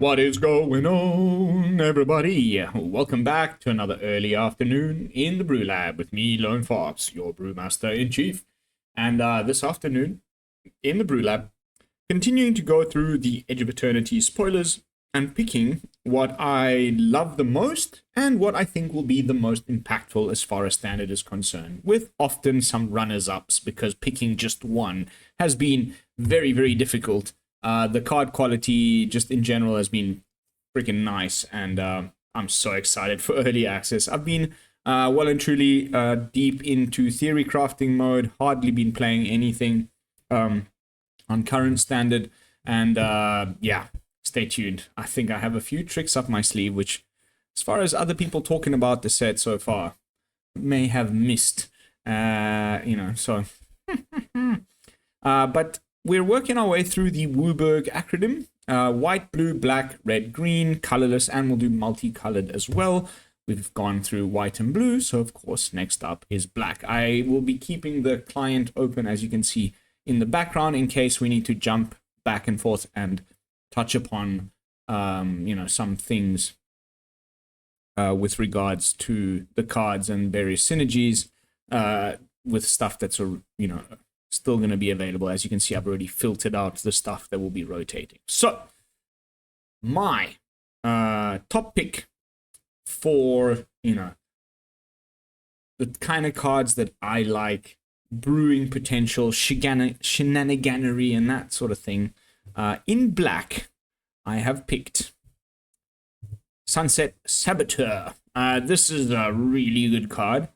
What is going on, everybody? Welcome back to another early afternoon in the BrewLab with me, Lone Fox, your brewmaster in chief. And this afternoon in the BrewLab, continuing to go through the Edge of Eternity spoilers and picking what I love the most and what I think will be the most impactful as far as standard is concerned, with often some runners-ups because picking just one has been very, very difficult. The card quality just in general has been freaking nice, and I'm so excited for early access. I've been well and truly deep into theory crafting mode, hardly been playing anything on current standard, and yeah, stay tuned. I think I have a few tricks up my sleeve, which, as far as other people talking about the set so far, may have missed, so. But we're working our way through the Wooburg acronym. White, blue, black, red, green, colorless, and we'll do multicolored as well. We've gone through white and blue, so of course next up is black. I will be keeping the client open, as you can see in the background, in case we need to jump back and forth and touch upon some things with regards to the cards and various synergies with stuff that's still going to be available. As you can see, I've already filtered out the stuff that will be rotating. So, my top pick for, the kind of cards that I like, brewing potential, shenaniganery, and that sort of thing. In black, I have picked Sunset Saboteur. This is a really good card.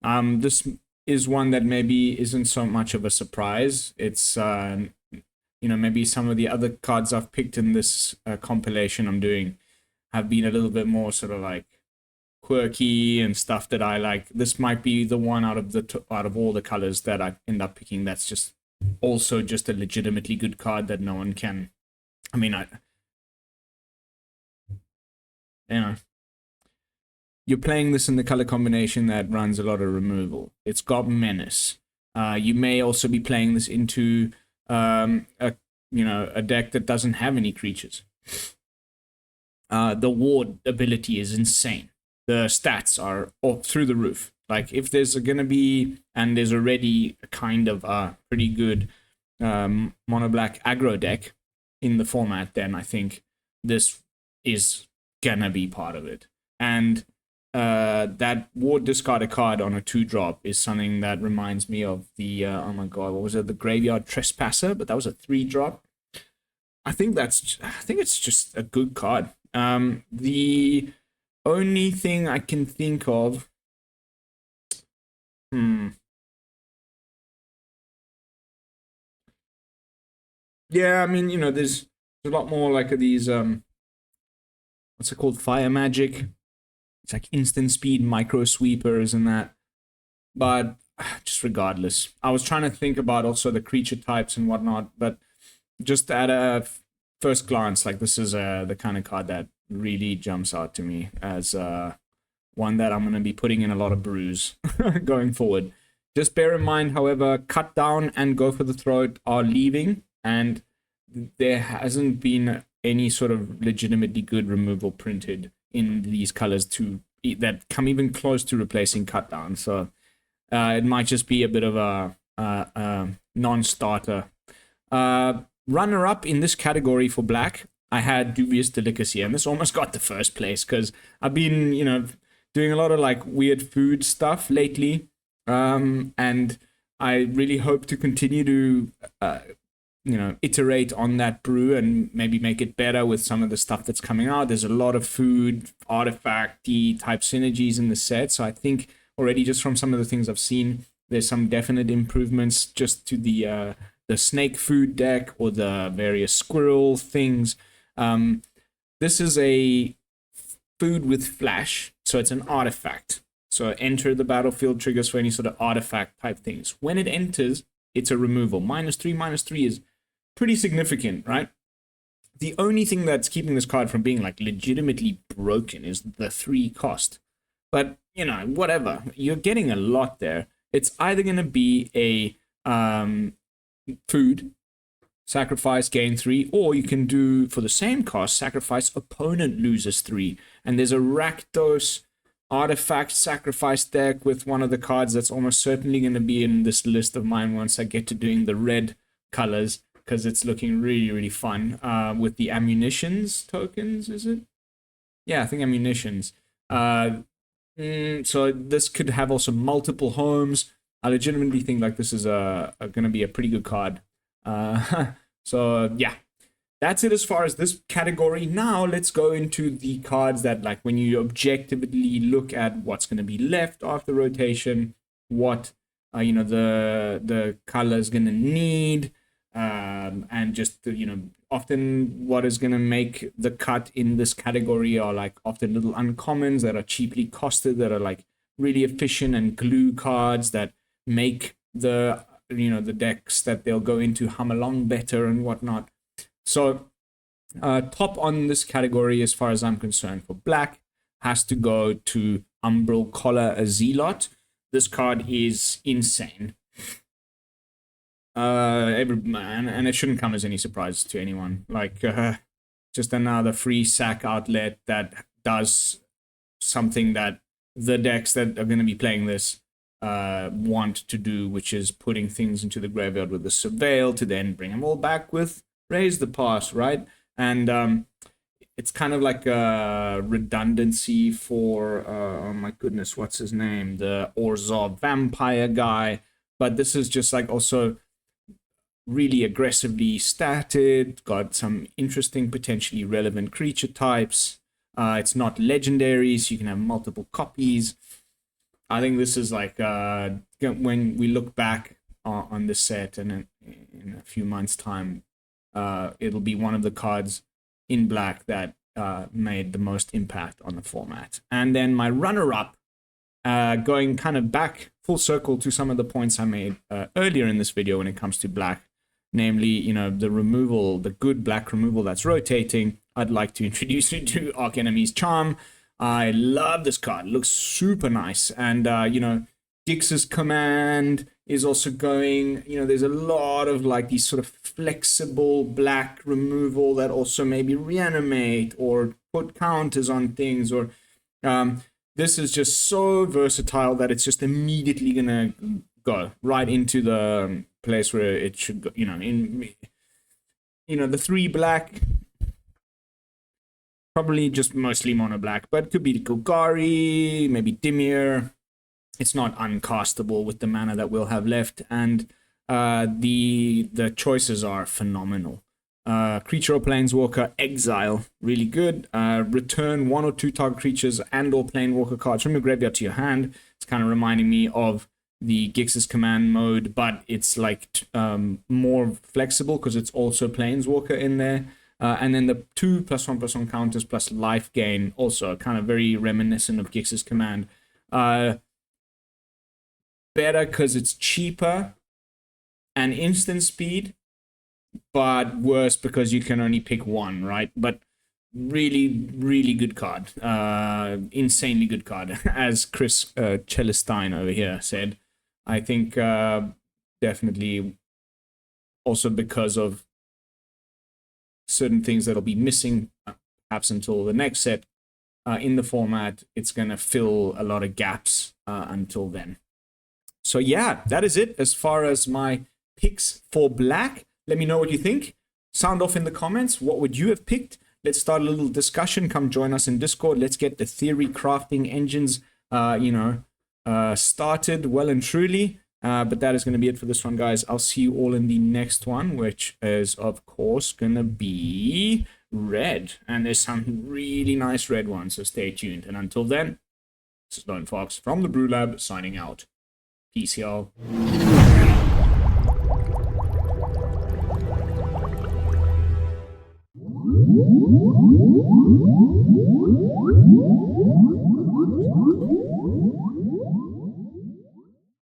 This is one that maybe isn't so much of a surprise. It's, maybe some of the other cards I've picked in this compilation I'm doing have been a little bit more sort of like quirky and stuff that I like. This might be the one out of all the colors that I end up picking that's just also just a legitimately good card that no one can. I mean, you're playing this in the color combination that runs a lot of removal. It's got Menace. You may also be playing this into a deck that doesn't have any creatures. The Ward ability is insane. The stats are through the roof. Like, if there's going to be, and there's already a kind of a pretty good mono black aggro deck in the format, then I think this is gonna be part of it. And that Ward discard a card on a 2-drop is something that reminds me of the oh my god, what was it? The Graveyard Trespasser, but that was a 3-drop. I think it's just a good card. The only thing I can think of, yeah, I mean, there's a lot more like these what's it called? Fire magic. It's like instant speed micro sweepers and that. But just regardless, I was trying to think about also the creature types and whatnot, but just at a first glance, like, this is the kind of card that really jumps out to me as one that I'm going to be putting in a lot of brews going forward. Just bear in mind, however, Cut Down and Go for the Throat are leaving, and there hasn't been any sort of legitimately good removal printed in these colors that come even close to replacing Cut Down. So it might just be a bit of a non-starter. Runner-up in this category for black, I had Dubious Delicacy, and this almost got the first place because I've been, doing a lot of like weird food stuff lately, and I really hope to continue to iterate on that brew and maybe make it better with some of the stuff that's coming out. There's a lot of food, artifact-y type synergies in the set, so I think already just from some of the things I've seen, there's some definite improvements just to the snake food deck or the various squirrel things. This is a food with flash, so it's an artifact. So enter the battlefield triggers for any sort of artifact type things. When it enters, it's a removal. -3/-3 is pretty significant, right? The only thing that's keeping this card from being like legitimately broken is the 3 cost. But, whatever. You're getting a lot there. It's either going to be a food, sacrifice, gain 3, or you can do, for the same cost, sacrifice, opponent loses 3. And there's a Rakdos artifact sacrifice deck with one of the cards that's almost certainly going to be in this list of mine once I get to doing the red colors, because it's looking really, really fun. With the ammunitions tokens, is it? Yeah, I think ammunitions. So this could have also multiple homes. I legitimately think like this is going to be a pretty good card. So yeah, that's it as far as this category. Now let's go into the cards that, like, when you objectively look at what's going to be left after rotation, what the color is going to need, and just often what is going to make the cut in this category are like often little uncommons that are cheaply costed, that are like really efficient and glue cards that make the the decks that they'll go into hum along better and whatnot. So top on this category, as far as I'm concerned, for black, has to go to Umbral Collar, a Zealot. This card is insane. And it shouldn't come as any surprise to anyone. Like, just another free sack outlet that does something that the decks that are going to be playing this want to do, which is putting things into the graveyard with the Surveil to then bring them all back with Raise the Pass, right? And it's kind of like a redundancy for, oh my goodness, what's his name? The Orzhov vampire guy. But this is just like also really aggressively statted, got some interesting, potentially relevant creature types. It's not legendary, so you can have multiple copies. I think this is like, when we look back on this set and in a few months' time, it'll be one of the cards in black that made the most impact on the format. And then my runner-up, going kind of back full circle to some of the points I made earlier in this video when it comes to black, namely, the removal, the good black removal that's rotating. I'd like to introduce you to Arch Enemy's Charm. I love this card. It looks super nice. And, Gix's Command is also going, there's a lot of like these sort of flexible black removal that also maybe reanimate or put counters on things, or this is just so versatile that it's just immediately gonna go right into the place where it should go. The 3 black, probably just mostly mono black, but it could be Golgari, maybe Dimir. It's not uncastable with the mana that we'll have left, and the choices are phenomenal. Creature or Planeswalker, exile, really good. Return 1 or 2 target creatures and or Planeswalker cards from your graveyard to your hand. It's kind of reminding me of the Gix's Command mode, but it's like more flexible because it's also Planeswalker in there. And then the 2+1/+1 counters plus life gain, also kind of very reminiscent of Gix's Command. Better because it's cheaper and instant speed, but worse because you can only pick one, right? But really, really good card. Insanely good card, as Chris Celestine over here said. I think definitely also because of certain things that'll be missing, perhaps until the next set in the format, it's going to fill a lot of gaps until then. So yeah, that is it as far as my picks for black. Let me know what you think. Sound off in the comments. What would you have picked? Let's start a little discussion. Come join us in Discord. Let's get the theory crafting engines, started well and truly. But that is going to be it for this one, guys. I'll see you all in the next one, which is, of course, going to be red. And there's some really nice red ones, so stay tuned. And until then, this is Lone Fox from the BrewLab signing out. Peace, y'all.